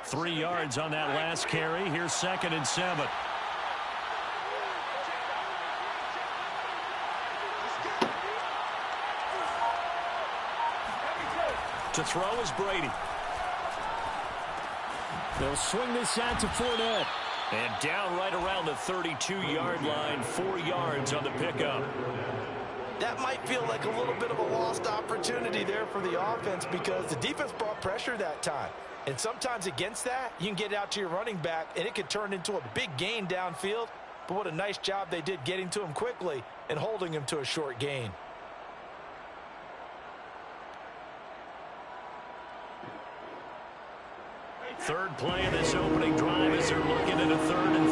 3 yards on that last carry. Here's 2nd and 7. To throw is Brady. They'll swing this out to Fournette. And down right around the 32-yard line, 4 yards on the pickup. That might feel like a little bit of a lost opportunity there for the offense because the defense brought pressure that time. And sometimes against that, you can get out to your running back, and it could turn into a big gain downfield. But what a nice job they did getting to him quickly and holding him to a short gain. Third play of this opening drive as they're looking at a 3rd and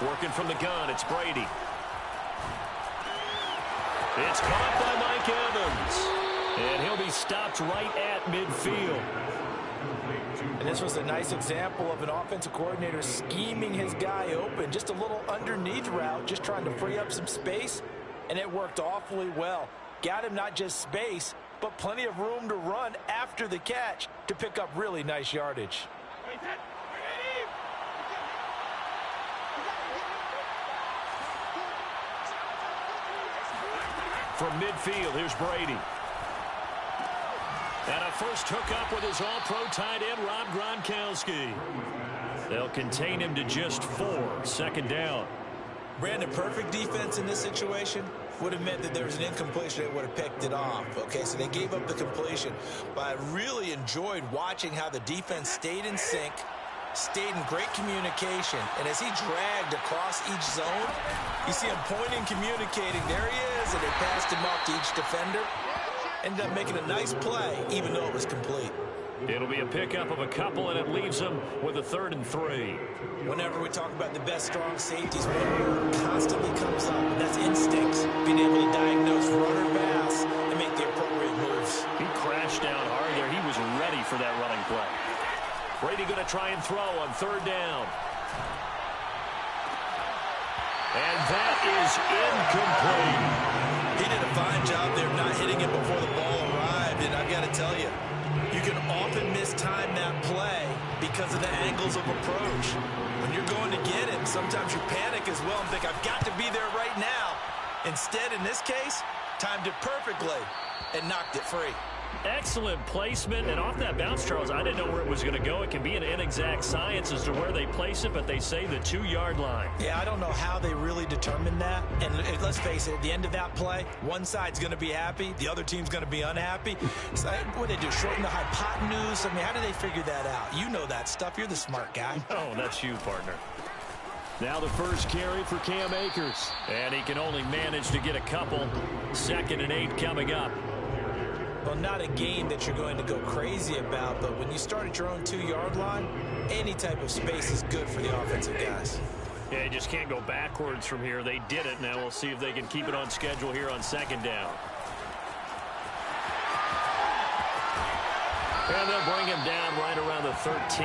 3. Working from the gun, it's Brady. It's caught by Mike Evans. And he'll be stopped right at midfield. And this was a nice example of an offensive coordinator scheming his guy open. Just a little underneath route, just trying to free up some space. And it worked awfully well. Got him not just space, but plenty of room to run after the catch to pick up really nice yardage. From midfield, here's Brady. And a first hookup with his all-pro tight end, Rob Gronkowski. They'll contain him to just 4. 2nd down. Brandon, perfect defense in this situation would have meant that there was an incompletion that would have picked it off. Okay, so they gave up the completion. But I really enjoyed watching how the defense stayed in sync, stayed in great communication. And as he dragged across each zone, you see him pointing, communicating. There he is, and they passed him off to each defender. Ended up making a nice play, even though it was complete. It'll be a pickup of a couple, and it leaves them with a 3rd and 3. Whenever we talk about the best strong safeties, one word constantly comes up, and that's instincts. Being able to diagnose run or pass and make the appropriate moves. He crashed down hard there. He was ready for that running play. Brady going to try and throw on 3rd down. And that is incomplete. He did a fine job there not hitting it before the ball arrived, and I've got to tell you, you can often mistime that play because of the angles of approach. When you're going to get him, sometimes you panic as well and think, I've got to be there right now. Instead, in this case, timed it perfectly and knocked it free. Excellent placement, and off that bounce, Charles, I didn't know where it was going to go. It can be an inexact science as to where they place it, but they say the 2-yard line. Yeah, I don't know how they really determined that. And let's face it, at the end of that play, one side's going to be happy, the other team's going to be unhappy. So, what do they do, shorten the hypotenuse? I mean, how do they figure that out? You know that stuff. You're the smart guy. Oh, that's you, partner. Now the first carry for Cam Akers. And he can only manage to get a couple. 2nd and 8 coming up. Well, not a game that you're going to go crazy about, but when you start at your own 2-yard line, any type of space is good for the offensive guys. Yeah, you just can't go backwards from here. They did it. Now we'll see if they can keep it on schedule here on 2nd down. And they'll bring him down right around the 13.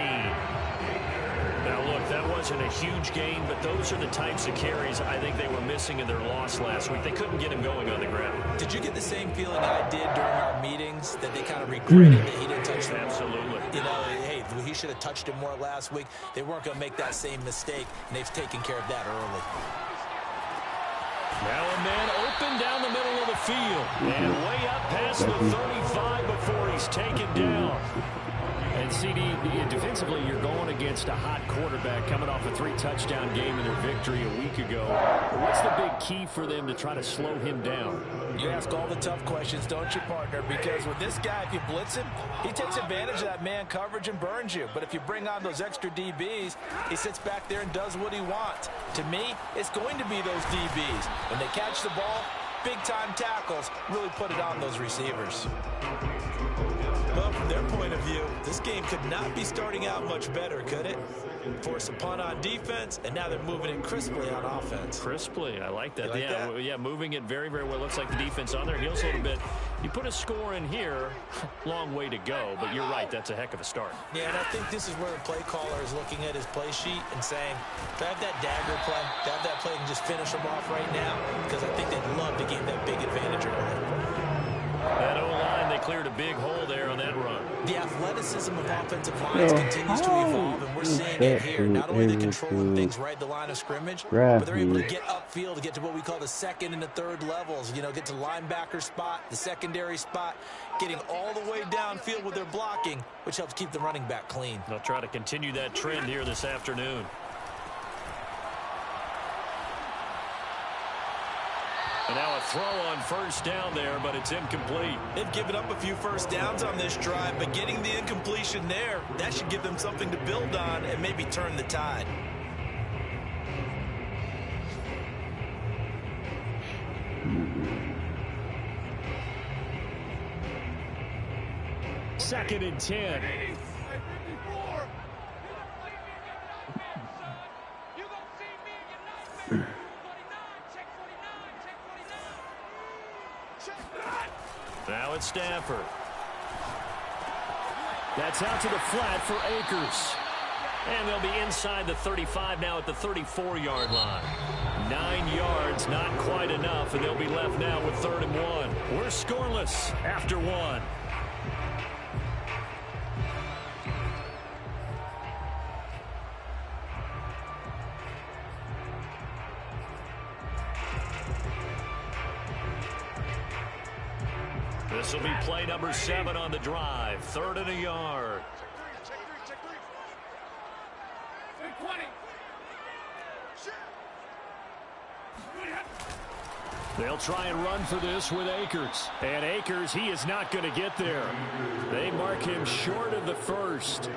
Now, look, that wasn't a huge gain, but those are the types of carries I think they were missing in their loss last week. They couldn't get him going on the ground. Did you get the same feeling I did during our meetings, that they kind of regretted that he didn't touch them? Absolutely. You know, hey, he should have touched him more last week. They weren't going to make that same mistake, and they've taken care of that early. Now a man open down the middle of the field. And way up past the 35 before he's taken down. And CD, defensively, you're going against a hot quarterback coming off a 3-touchdown game in their victory a week ago. What's the big key for them to try to slow him down? You ask all the tough questions, don't you, partner? Because with this guy, if you blitz him, he takes advantage of that man coverage and burns you. But if you bring on those extra DBs, he sits back there and does what he wants. To me, it's going to be those DBs. When they catch the ball, big-time tackles really put it on those receivers. Well, from their point of view, this game could not be starting out much better, could it? force a punt on defense, and now they're moving it crisply on offense. Crisply, I like that. Like that? Yeah, moving it very, very well. Looks like the defense on their heels a little bit. You put a score in here, long way to go, but you're right, that's a heck of a start. Yeah, and I think this is where the play caller is looking at his play sheet and saying, do I have that dagger play? Do I have that play and just finish them off right now? Because I think they'd love to gain that big advantage early. That O-line, they cleared a big hole there on that run. The athleticism of offensive lines continues to evolve, and we're seeing it here. Not only are they controlling things right at the line of scrimmage, but they're able to get upfield to get to what we call the second and the third levels. You know, get to linebacker spot, the secondary spot, getting all the way downfield with their blocking, which helps keep the running back clean. They'll try to continue that trend here this afternoon. And now a throw on first down there, but it's incomplete. They've given up a few first downs on this drive, but getting the incompletion there, that should give them something to build on and maybe turn the tide. Second and 10. Now it's Stafford. That's out to the flat for Akers. And they'll be inside the 35 now at the 34-yard line. 9 yards, not quite enough, and they'll be left now with 3rd and 1. We're scoreless after 1. This will be play number 7 on the drive. 3rd and a yard. They'll try and run for this with Akers. And Akers, he is not going to get there. They mark him short of the first.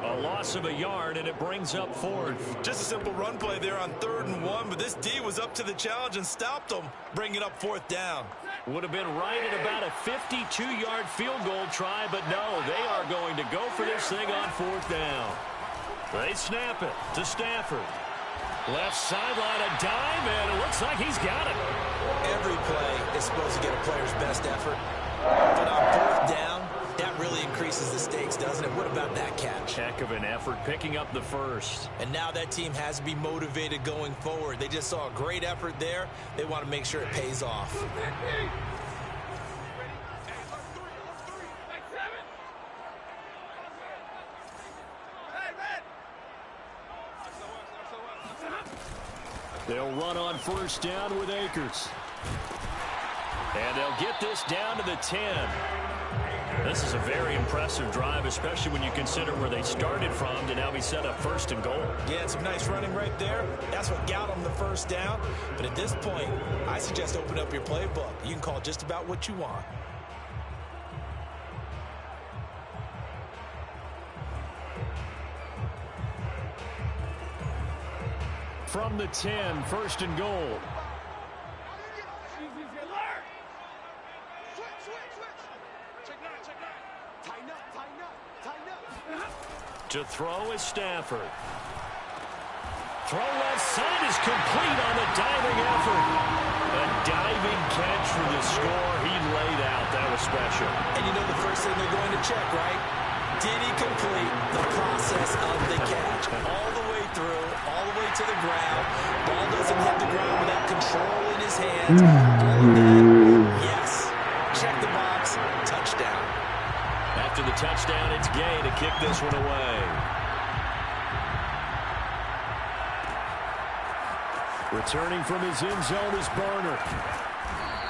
A loss of a yard, and it brings up 4th. Just a simple run play there on 3rd and 1, but this D was up to the challenge and stopped them, bringing up 4th down. Would have been right at about a 52-yard field goal try, but no, they are going to go for this thing on 4th down. They snap it to Stafford. Left sideline, a dime, and it looks like he's got it. Every play is supposed to get a player's best effort, but on 4th down, that really increases the stakes, doesn't it? What about that catch? Heck of an effort picking up the first. And now that team has to be motivated going forward. They just saw a great effort there. They want to make sure it pays off. They'll run on first down with Akers. And they'll get this down to the 10. This is a very impressive drive, especially when you consider where they started from to now be set up 1st and goal. Yeah, some nice running right there. That's what got them the first down. But at this point, I suggest open up your playbook. You can call just about what you want. From the 10, 1st and goal. To throw is Stafford. Throw left side is complete on the diving effort. A diving catch for the score. He laid out. That was special. And you know the first thing they're going to check, right? Did he complete the process of the catch? All the way through, all the way to the ground. Ball doesn't hit the ground without control in his hands. All of that, yes. Check the box. Touchdown. After the touchdown, it's Gay to kick this one away. Returning from his end zone is Barner.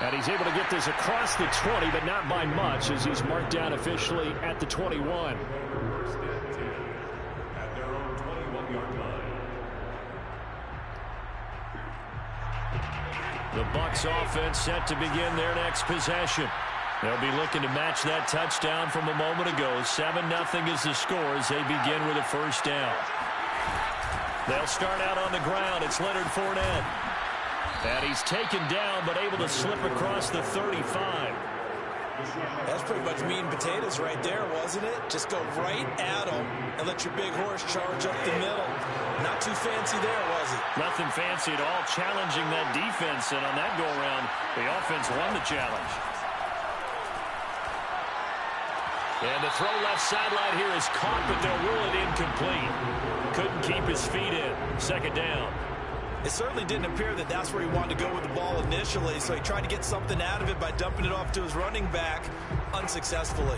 And he's able to get this across the 20, but not by much as he's marked down officially at the 21. The Bucs offense set to begin their next possession. They'll be looking to match that touchdown from a moment ago. 7-0 is the score as they begin with a first down. They'll start out on the ground. It's Leonard Fournette. And he's taken down but able to slip across the 35. That's pretty much meat and potatoes right there, wasn't it? Just go right at them and let your big horse charge up the middle. Not too fancy there, was it? Nothing fancy at all, challenging that defense, and on that go-around, the offense won the challenge. And the throw left sideline here is caught, but they'll rule it incomplete. Couldn't keep his feet in. Second down. It certainly didn't appear that that's where he wanted to go with the ball initially, so he tried to get something out of it by dumping it off to his running back unsuccessfully.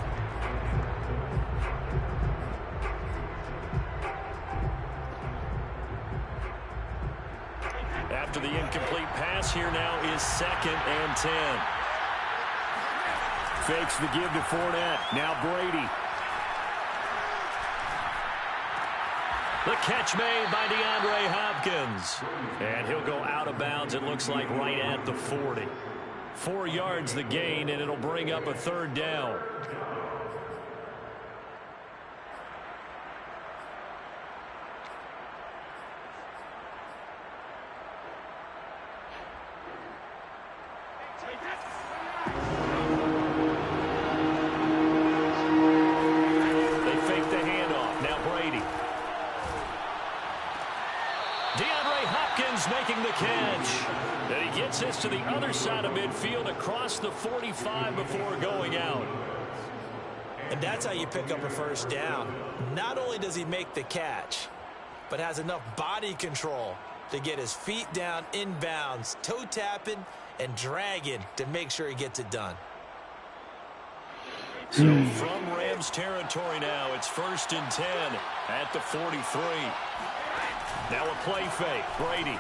After the incomplete pass, here now is 2nd and 10. Fakes the give to Fournette. Now Brady. The catch made by DeAndre Hopkins. And he'll go out of bounds, it looks like, right at the 40. 4 yards the gain, and it'll bring up a 3rd down. Making the catch. And he gets this to the other side of midfield across the 45 before going out. And that's how you pick up a 1st down. Not only does he make the catch, but has enough body control to get his feet down inbounds, toe tapping and dragging to make sure he gets it done. So from Rams territory now, it's 1st and 10 at the 43. Now a play fake. Brady.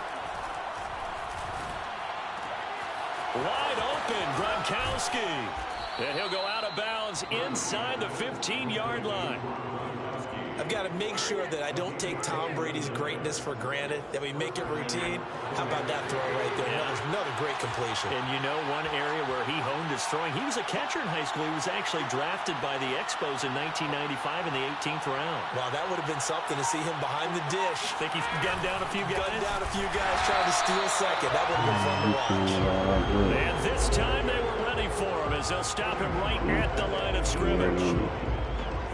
Wide open, Gronkowski. And he'll go out of bounds inside the 15-yard line. I've got to make sure that I don't take Tom Brady's greatness for granted, that we make it routine. How about that throw right there? Yeah. Another great completion. And you know one area where he honed his throwing, he was a catcher in high school. He was actually drafted by the Expos in 1995 in the 18th round. Wow, that would have been something to see him behind the dish. Think he's gunned down a few guys? Gunned down a few guys trying to steal second. That would have been fun to watch. And this time they were ready for him as they'll stop him right at the line of scrimmage.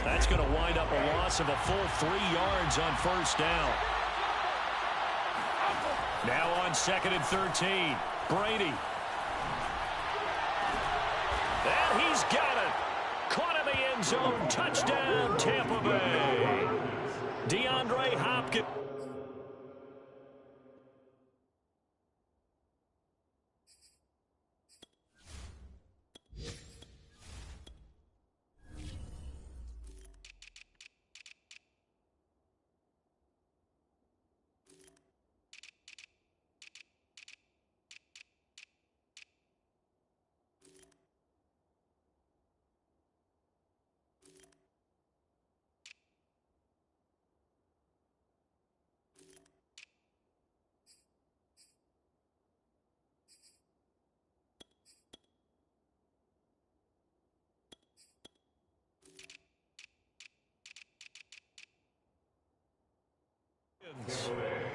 That's going to wind up a loss of a full 3 yards on 1st down. Now on 2nd and 13. Brady. And he's got it. Caught in the end zone. Touchdown, Tampa Bay. DeAndre Hopkins.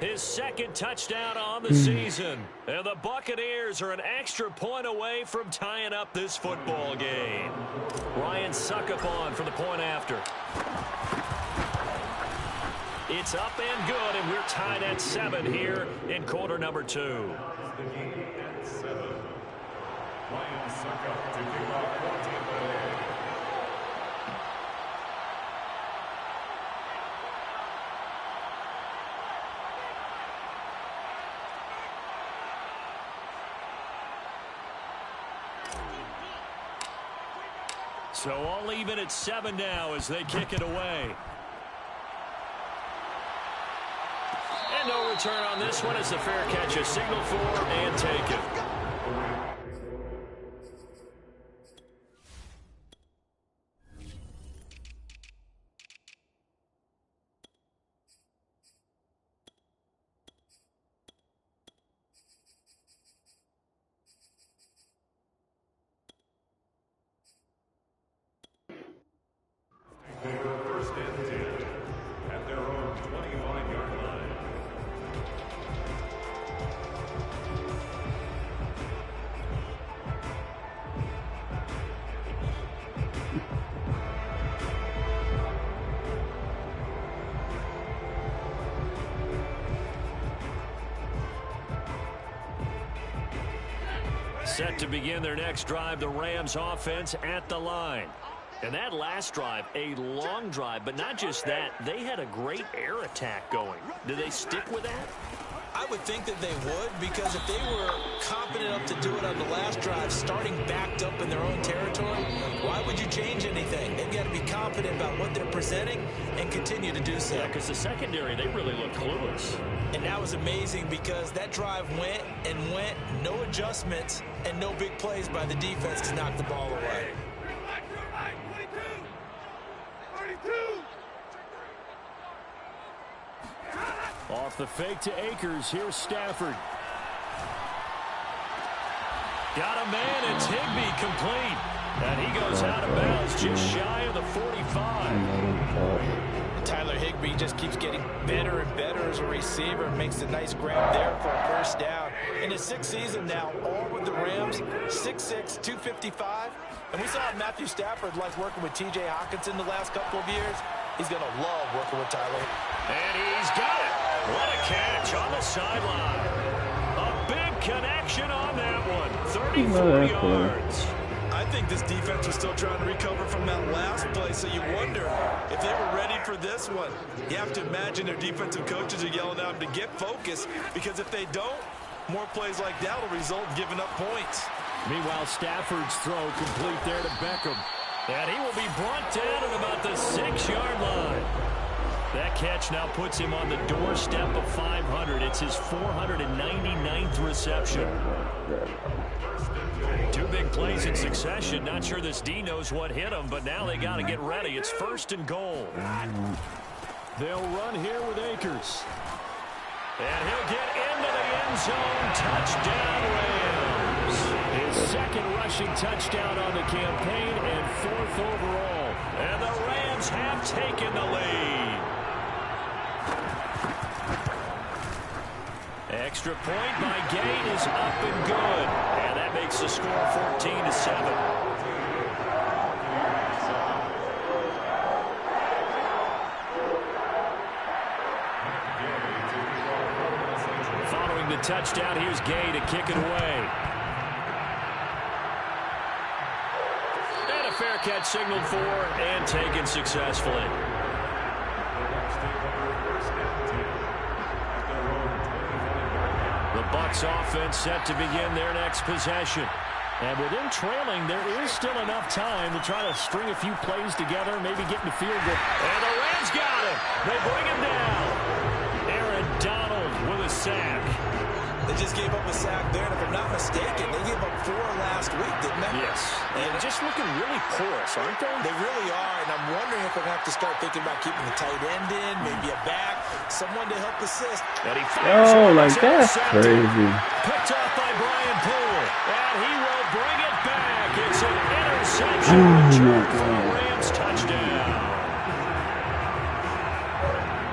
His 2nd touchdown on the season. And the Buccaneers are an extra point away from tying up this football game. Ryan Suckup on for the point after. It's up and good, and we're tied at 7 here in quarter number 2. Ryan Suckup to kick off quarter. So all even at 7 now as they kick it away. And no return on this one as the fair catch is signaled for and taken. First and 10 at their own 25-yard line. Set to begin their next drive, the Rams offense at the line. And that last drive, a long drive, but not just that, they had a great air attack going. Do they stick with that? I would think that they would, because if they were confident enough to do it on the last drive, starting backed up in their own territory, why would you change anything? They've got to be confident about what they're presenting and continue to do so. Yeah, because the secondary, they really look clueless. And that was amazing because that drive went and went, no adjustments, and no big plays by the defense to knock the ball away. Off the fake to Akers. Here's Stafford. Got a man. It's Higbee complete. And he goes out of bounds just shy of the 45. Tyler Higbee just keeps getting better and better as a receiver. Makes a nice grab there for a first down. In his sixth season now, all with the Rams, 6'6", 255. And we saw Matthew Stafford like working with T.J. Hockenson the last couple of years. He's going to love working with Tyler. And he's got it. What a catch on the sideline. A big connection on that one. 34 yards. I think this defense was still trying to recover from that last play, so you wonder if they were ready for this one. You have to imagine their defensive coaches are yelling at them to get focused, because if they don't, more plays like that will result in giving up points. Meanwhile, Stafford's throw complete there to Beckham. And he will be brought down at about the 6-yard line. That catch now puts him on the doorstep of 500. It's his 499th reception. Two big plays in succession. Not sure this D knows what hit him, but now they got to get ready. It's 1st and goal. They'll run here with Akers. And he'll get into the end zone. Touchdown, Rams. His second rushing touchdown on the campaign and 4th overall. And the Rams have taken the lead. Extra point by Gain is up and good. And that makes the score 14-7. Following the touchdown, here's Gay to kick it away. And a fair catch signaled for and taken successfully. The Bucs offense set to begin their next possession. And with them trailing, there is still enough time to try to string a few plays together, maybe get in the field goal. And the Rams got him. They bring him down. Aaron Donald with a sack. They just gave up a sack there, and if I'm not mistaken, they gave up 4 last week, didn't they? Yes. And just looking really porous, aren't they? They really are, and I'm wondering if we're going to have to start thinking about keeping the tight end in, maybe a back, someone to help assist. And he fires like that's crazy. Picked off by Brian Poole, and he will bring it back. It's an interception return for the Rams touchdown.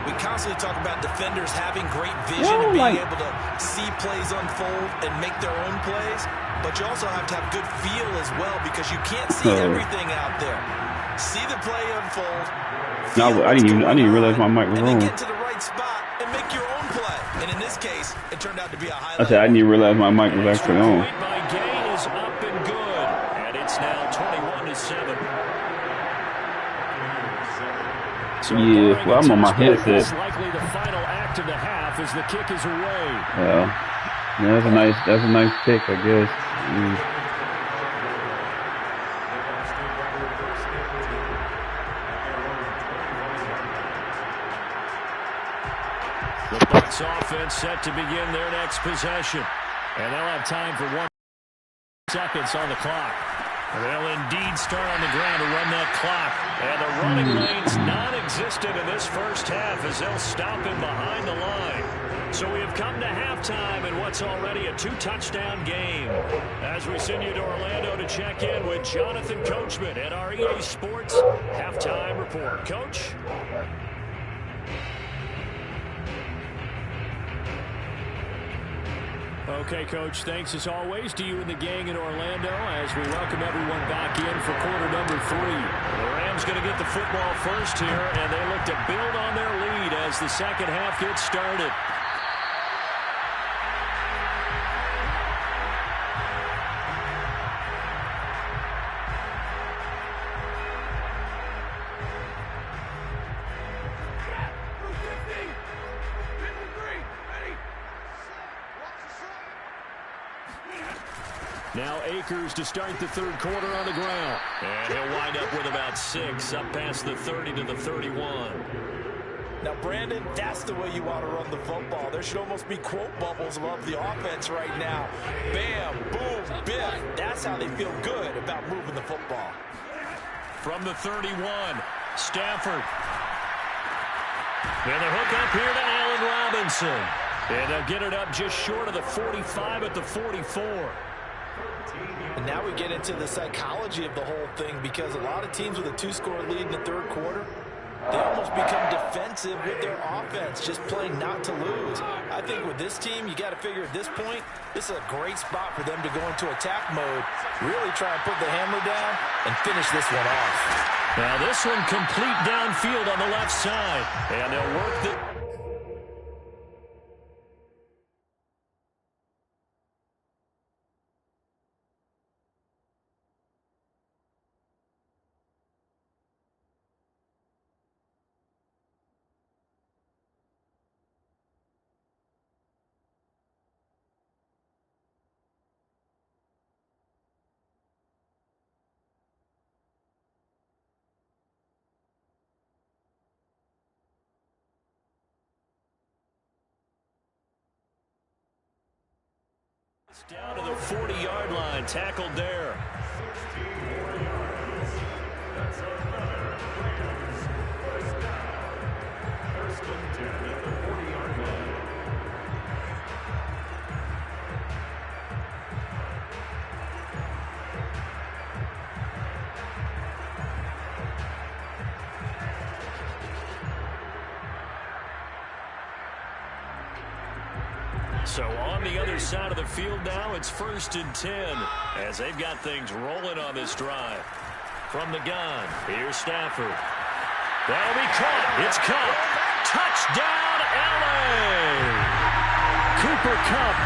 We constantly talk about defenders having great vision and being able to see plays unfold and make their own plays, but you also have to have good feel as well, because you can't see everything out there. See the play unfold. No, I didn't even realize my mic was and on. then get to the right spot and make your own play. And in this case, it turned out to be a highlight. I said I didn't even realize my mic was actually on. Point by Gain is up and good, and it's now 21-7. So yeah, well, I'm on my headset. It's likely the final act of the half as the kick is away. Yeah, that's a nice pick, I guess. The Bucs offense set to begin their next possession, and they'll have time for 1 second on the clock. They'll indeed start on the ground to run that clock. And the running lane's non-existent in this first half as they'll stop him behind the line. So we have come to halftime in what's already a 2-touchdown game. As we send you to Orlando to check in with Jonathan Coachman at our EA Sports Halftime Report. Coach? Okay, Coach, thanks as always to you and the gang in Orlando as we welcome everyone back in for quarter number 3. The Rams going to get the football first here, and they look to build on their lead as the second half gets started. Now Akers to start the third quarter on the ground. And he'll wind up with about 6, up past the 30 to the 31. Now, Brandon, that's the way you want to run the football. There should almost be quote bubbles above the offense right now. Bam, boom, biff. That's how they feel good about moving the football. From the 31, Stafford. And the hook up here to Allen Robinson. And they'll get it up just short of the 45 at the 44. And now we get into the psychology of the whole thing, because a lot of teams with a 2-score lead in the third quarter, they almost become defensive with their offense, just playing not to lose. I think with this team, you got to figure at this point, this is a great spot for them to go into attack mode, really try and put the hammer down and finish this one off. Now this one complete downfield on the left side. And they'll work the... Down to the 40-yard line, tackled there. First and 10 at the 40-yard line. So on the other side of the field now, it's 1st and 10 as they've got things rolling on this drive. From the gun, here's Stafford. That'll be caught. It's caught. Touchdown, LA! Cooper Kupp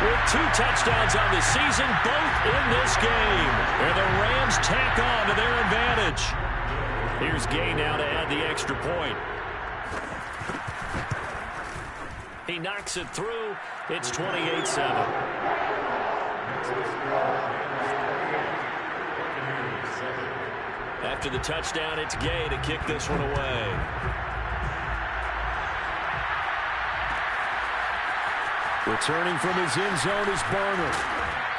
with 2 touchdowns on the season, both in this game. And the Rams tack on to their advantage. Here's Gay now to add the extra point. He knocks it through. It's 28-7. After the touchdown, it's Gay to kick this one away. Returning from his end zone is Barner.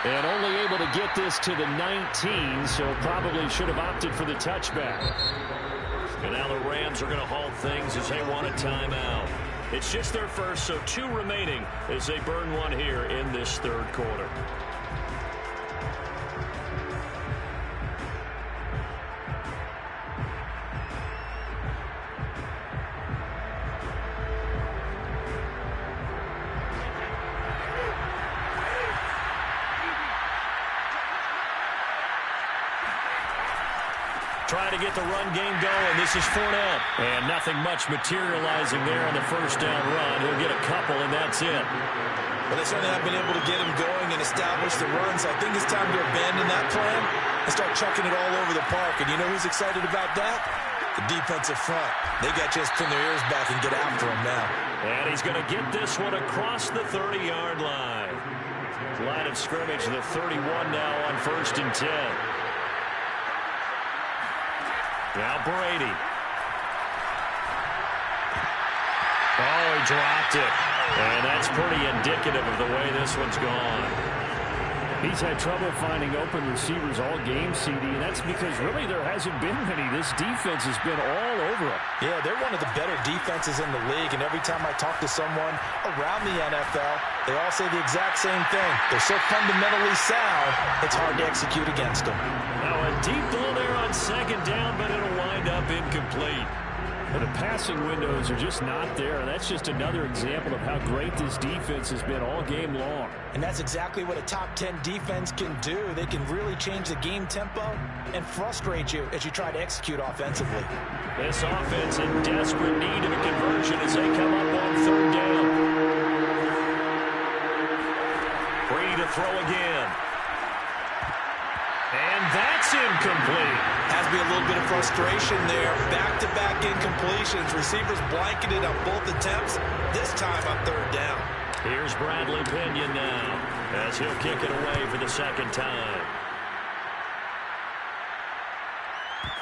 And only able to get this to the 19, so probably should have opted for the touchback. And now the Rams are going to halt things as they want a timeout. It's just their first, so 2 remaining as they burn one here in this third quarter. Trying to get the run game going. This is Fournette. And nothing much materializing there on the first down run. He'll get a couple, and that's it. But they certainly have been able to get him going and establish the run, so I think it's time to abandon that plan and start chucking it all over the park. And you know who's excited about that? The defensive front. They got just pin their ears back and get after him now. And he's going to get this one across the 30-yard line. Line of scrimmage, the 31 now on 1st and 10. Now Brady. Oh, he dropped it. And that's pretty indicative of the way this one's gone. He's had trouble finding open receivers all game, CD, and that's because really there hasn't been many. This defense has been all over him. Yeah, they're one of the better defenses in the league, and every time I talk to someone around the NFL, they all say the exact same thing. They're so fundamentally sound, it's hard to execute against them. Now a deep ball there on 2nd down, but it'll wind up incomplete. And the passing windows are just not there. That's just another example of how great this defense has been all game long. And that's exactly what a top 10 defense can do. They can really change the game tempo and frustrate you as you try to execute offensively. This offense in desperate need of a conversion as they come up on 3rd down. Free to throw again. And that's incomplete. Has to be a little bit of frustration there. Back-to-back incompletions. Receivers blanketed on both attempts. This time on 3rd down. Here's Bradley Pinion now as he'll kick it away for the second time.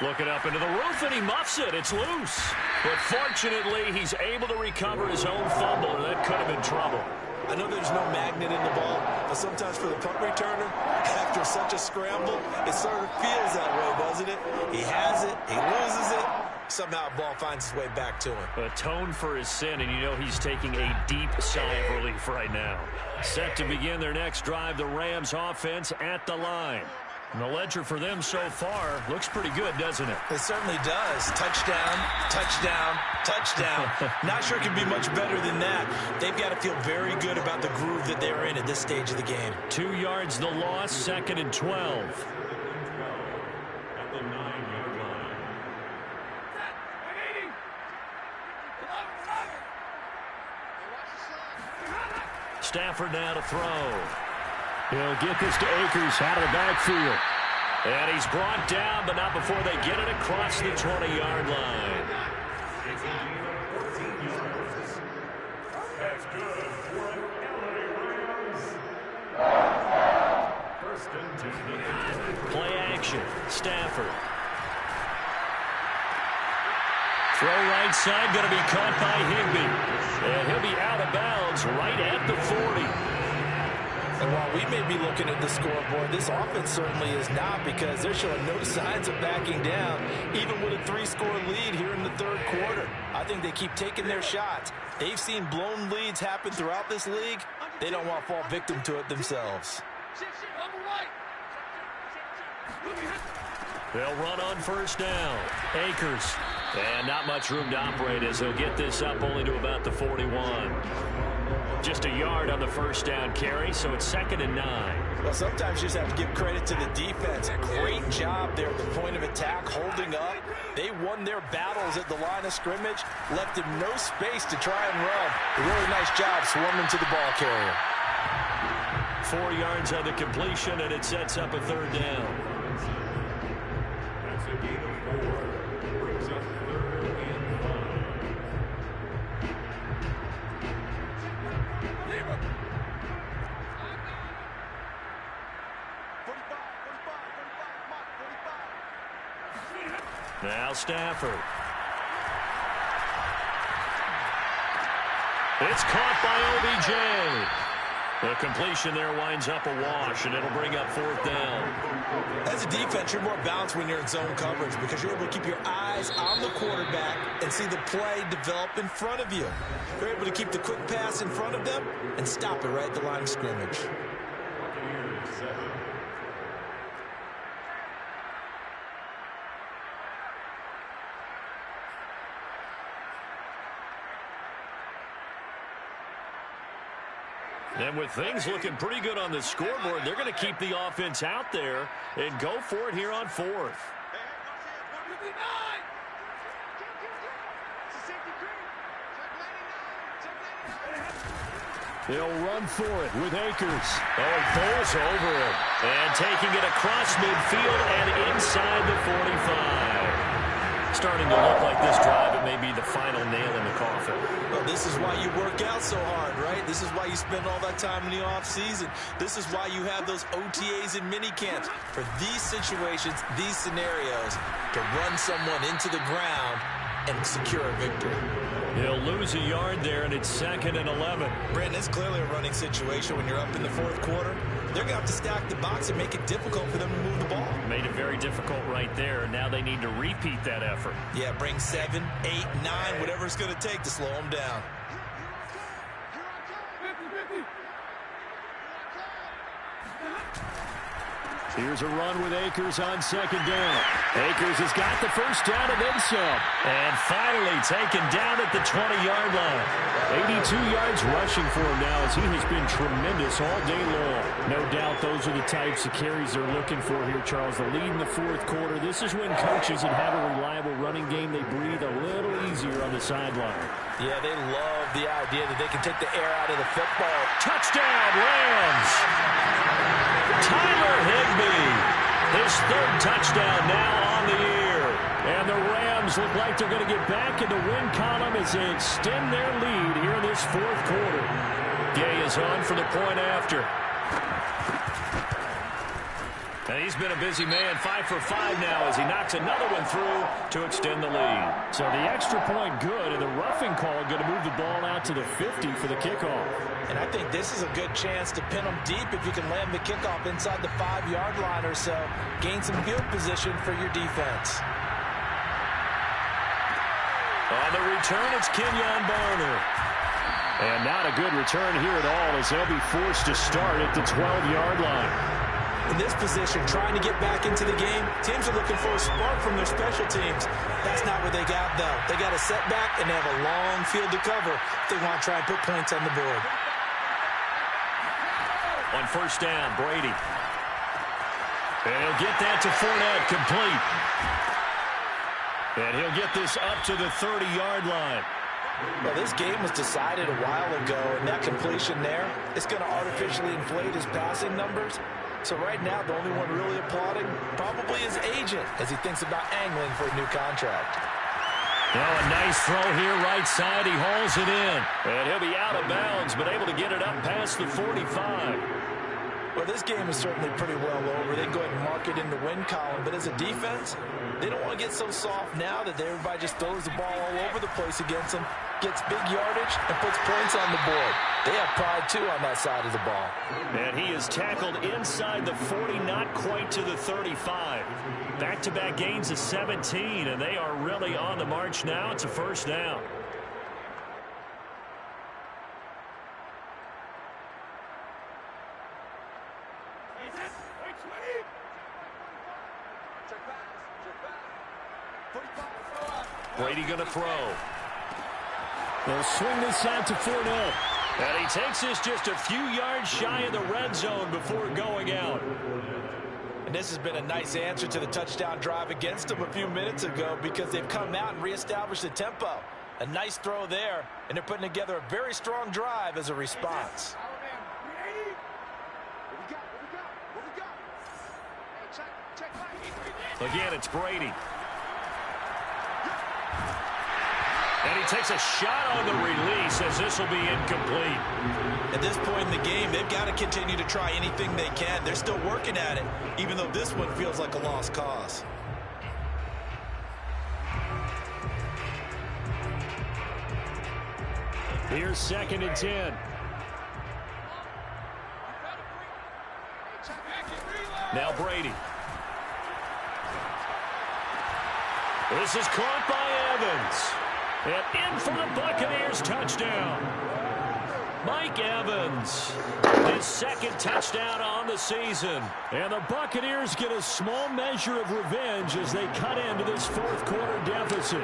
Looking up into the roof, and he muffs it. It's loose. But fortunately, he's able to recover his own fumble, and that could have been trouble. I know there's no magnet in the ball, but sometimes for the punt returner, after such a scramble, it sort of feels that way, doesn't it? He has it, he loses it, somehow the ball finds its way back to him. Atone for his sin, and you know he's taking a deep sigh of relief right now. Set to begin their next drive, the Rams offense at the line. And the ledger for them so far looks pretty good, doesn't it? It certainly does. Touchdown, touchdown, touchdown. Not sure it can be much better than that. They've got to feel very good about the groove that they're in at this stage of the game. 2 yards the loss, 2nd and 12. At the 9-yard line. Stafford now to throw. He'll get this to Akers out of the backfield. And he's brought down, but not before they get it across the 20-yard line. It's a gain of 14 yards. That's good for an LA Rams. First and 10. Play action. Stafford. Throw right side, going to be caught by Higbee. And he'll be out of bounds right at the 40. And while we may be looking at the scoreboard, this offense certainly is not, because they're showing no signs of backing down, even with a 3-score lead here in the third quarter. I think they keep taking their shots. They've seen blown leads happen throughout this league. They don't want to fall victim to it themselves. They'll run on first down. Akers. And not much room to operate as he'll get this up only to about the 41. Just a yard on the first down carry, so it's 2nd and 9. Well, sometimes you just have to give credit to the defense. A great job there at the point of attack, holding up. They won their battles at the line of scrimmage, left him no space to try and run. A really nice job swarming to the ball carrier. 4 yards on the completion, and it sets up a third down. That's a gain of 4. Brings up 3rd and 5. Now Stafford. It's caught by OBJ. The completion there winds up a wash, and it'll bring up 4th down. As a defense, you're more balanced when you're in zone coverage, because you're able to keep your eyes on the quarterback and see the play develop in front of you. You're able to keep the quick pass in front of them and stop it right at the line of scrimmage. And with things looking pretty good on the scoreboard, they're going to keep the offense out there and go for it here on 4th. They'll run for it with Akers. Oh, he pulls over it. And taking it across midfield and inside the 45. Starting to look like this drive, it may be the final nail in the coffin. Well, this is why you work out so hard, right? This is why you spend all that time in the offseason. This is why you have those OTAs and minicamps. For these situations, these scenarios, to run someone into the ground and secure a victory. He'll lose a yard there, and it's 2nd and 11. Brandon, it's clearly a running situation when you're up in the 4th quarter. They're going to have to stack the box and make it difficult for them to move the ball. Made it very difficult right there. Now they need to repeat that effort. Yeah, bring 7, 8, 9, whatever it's going to take to slow them down. Here's a run with Akers on 2nd down. Akers has got the first down and then some. And finally taken down at the 20-yard line. 82 yards rushing for him now, as he has been tremendous all day long. No doubt those are the types of carries they're looking for here, Charles. The lead in the 4th quarter. This is when coaches that have a reliable running game, they breathe a little easier on the sideline. Yeah, they love the idea that they can take the air out of the football. Touchdown, Rams! Tyler Higbee, his 3rd touchdown now on the year. And the Rams look like they're going to get back in the win column as they extend their lead here in this fourth quarter. Gay is on for the point after. And he's been a busy man, 5 for 5 now as he knocks another one through to extend the lead. So the extra point good, and the roughing call going to move the ball out to the 50 for the kickoff. And I think this is a good chance to pin them deep if you can land the kickoff inside the 5-yard line or so. Gain some field position for your defense. On the return, it's Kenyon Barner. And not a good return here at all as they'll be forced to start at the 12-yard line. In this position, trying to get back into the game, teams are looking for a spark from their special teams. That's not what they got, though. They got a setback, and they have a long field to cover if they want to try and put points on the board. On first down, Brady. And he'll get that to Fournette, complete. And he'll get this up to the 30-yard line. Well, this game was decided a while ago, and that completion there is going to artificially inflate his passing numbers. So right now, the only one really applauding probably his agent as he thinks about angling for a new contract. Now a nice throw here, right side. He hauls it in. And he'll be out of bounds, but able to get it up past the 45. Well, this game is certainly pretty well over. They can go ahead and mark it in the win column. But as a defense, they don't want to get so soft now that everybody just throws the ball all over the place against them, gets big yardage, and puts points on the board. They have pride, too, on that side of the ball. And he is tackled inside the 40, not quite to the 35. Back-to-back gains of 17, and they are really on the march now. It's a first down. Brady going to throw. They'll swing this out to Fournette. And he takes this just a few yards shy of the red zone before going out. And this has been a nice answer to the touchdown drive against them a few minutes ago because they've come out and reestablished the tempo. A nice throw there, and they're putting together a very strong drive as a response. Again, it's Brady. And he takes a shot on the release as this will be incomplete. At this point in the game, they've got to continue to try anything they can. They're still working at it, even though this one feels like a lost cause. Here's 2nd and 10. Now Brady. This is caught by Evans. And in for the Buccaneers touchdown. Mike Evans, his 2nd touchdown on the season. And the Buccaneers get a small measure of revenge as they cut into this fourth quarter deficit.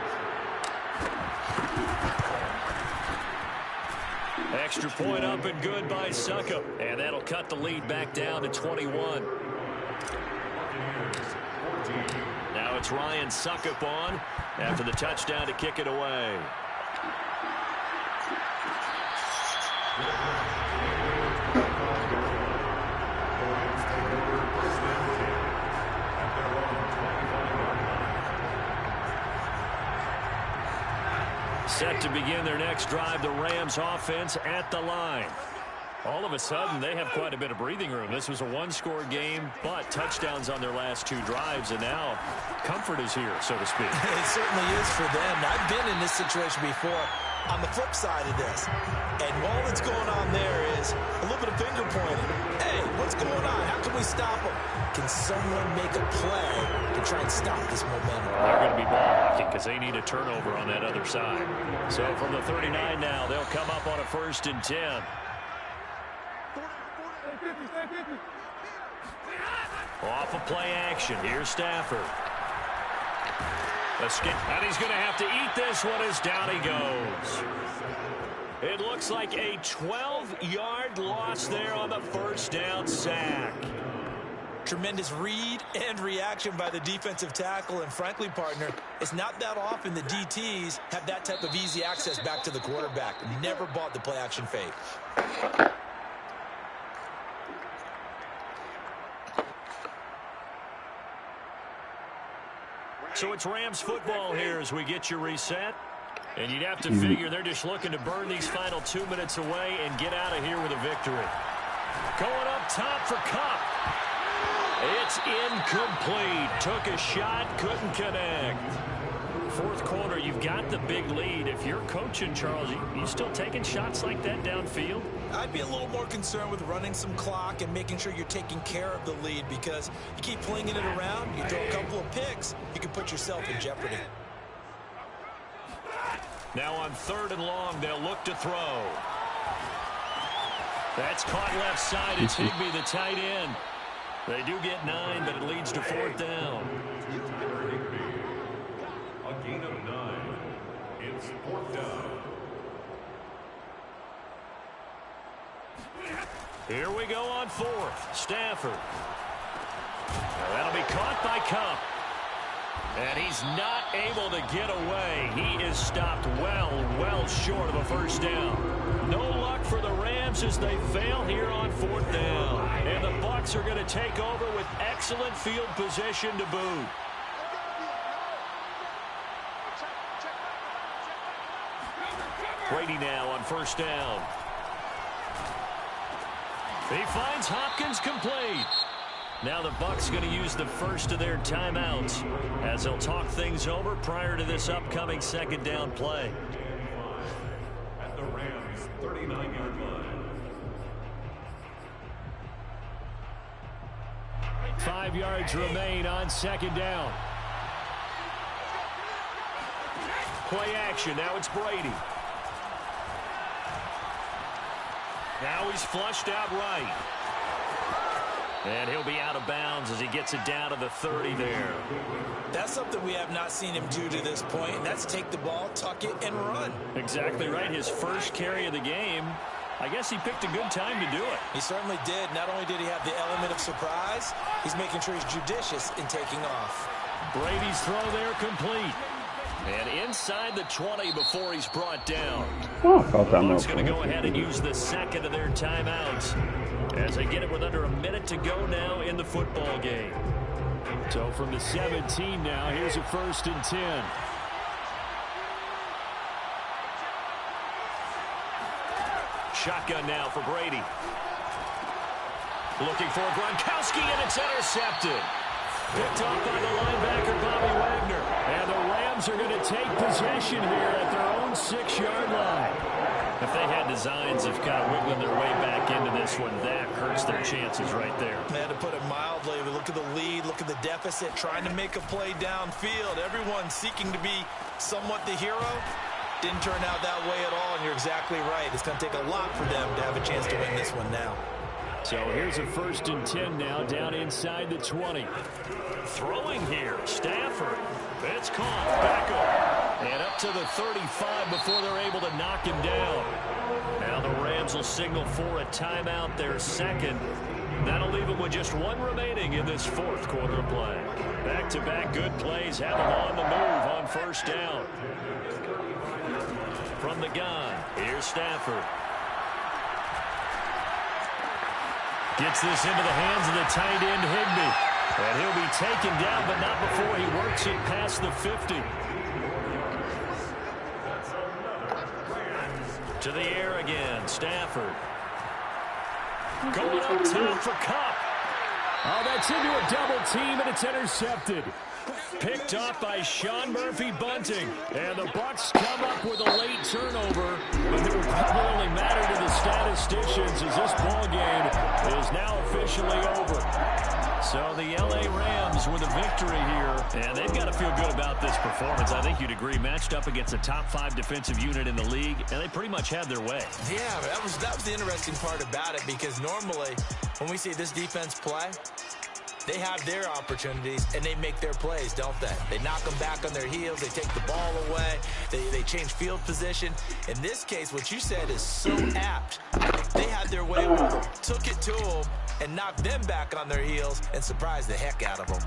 Extra point up and good by Succop. And that'll cut the lead back down to 21. Now it's Ryan Succop on after the touchdown to kick it away. Set to begin their next drive, the Rams offense at the line. All of a sudden, they have quite a bit of breathing room. This was a one-score game, but touchdowns on their last 2 drives, and now comfort is here, so to speak. It certainly is for them. I've been in this situation before on the flip side of this. And all that's going on there is a little bit of finger pointing. Hey, what's going on? How can we stop them? Can someone make a play to try and stop this momentum? They're going to be ball hawking because they need a turnover on that other side. So from the 39 now, they'll come up on a 1st and 10. Off of play action. Here's Stafford. And he's going to have to eat this one as down he goes. It looks like a 12-yard loss there on the first down sack. Tremendous read and reaction by the defensive tackle. And frankly, partner, it's not that often the DTs have that type of easy access back to the quarterback. Never bought the play action fake. So it's Rams football here as we get you reset. And you'd have to figure they're just looking to burn these final 2 minutes away and get out of here with a victory. Going up top for Kupp. It's incomplete. Took a shot, couldn't connect. Fourth quarter, you've got the big lead. If you're coaching, Charles, you still taking shots like that downfield? I'd be a little more concerned with running some clock and making sure you're taking care of the lead, because you keep flinging it around, you throw a couple of picks, you can put yourself in jeopardy. Now on 3rd and long, they'll look to throw. That's caught left side. It's Higbee, the tight end. They do get 9, but it leads to 4th down. A gain of 9. It's 4th down. Here we go on 4th. Stafford. Now that'll be caught by Kupp. And he's not able to get away. He is stopped well short of a first down. No luck for the Rams as they fail here on 4th down. And the Bucs are going to take over with excellent field position to boot. Brady now on 1st down. He finds Hopkins complete. Now the Bucs going to use the first of their timeouts as they'll talk things over prior to this upcoming 2nd down play. At the Rams' 39-yard line. 5 yards remain on 2nd down. Play action. Now it's Brady. Now he's flushed out right. And he'll be out of bounds as he gets it down to the 30 there. That's something we have not seen him do to this point, and that's take the ball, tuck it, and run. Exactly right. His first carry of the game. I guess he picked a good time to do it. He certainly did. Not only did he have the element of surprise, he's making sure he's judicious in taking off. Brady's throw there complete. And inside the 20 before he's brought down. He's going to go ahead and use the second of their timeouts as they get it with under a minute to go now in the football game. So from the 17 now, here's a 1st and 10. Shotgun now for Brady. Looking for Gronkowski, and it's intercepted. Picked off by the linebacker, Bobby Wagner. And the Rams are going to take possession here at their own 6-yard line. If they had designs of kind of wiggling their way back into this one, that hurts their chances right there. Man, to put it mildly, look at the lead, look at the deficit, trying to make a play downfield. Everyone seeking to be somewhat the hero. Didn't turn out that way at all, and you're exactly right. It's going to take a lot for them to have a chance to win this one now. So here's a 1st and 10 now, down inside the 20. Throwing here, Stafford. It's caught, back up, and up to the 35 before they're able to knock him down. Now the Rams will signal for a timeout, their second. That'll leave them with just 1 remaining in this 4th quarter of play. Back-to-back good plays have them on the move on 1st down. From the gun, here's Stafford. Gets this into the hands of the tight end, Higbee. And he'll be taken down, but not before he works it past the 50. To the air again, Stafford. Going up top for Kupp. Oh, that's into a double team, and it's intercepted. Picked off by Sean Murphy-Bunting. And the Bucs come up with a late turnover, but it will probably only matter to the statisticians as this ball game is now officially over. So the L.A. Rams with a victory here, and they've got to feel good about this performance. I think you'd agree, matched up against a top 5 defensive unit in the league, and they pretty much had their way. Yeah, that was the interesting part about it, because normally when we see this defense play, they have their opportunities, and they make their plays, don't they? They knock them back on their heels. They take the ball away. They change field position. In this case, what you said is so apt. They had their way with them, took it to them, and knocked them back on their heels and surprised the heck out of them.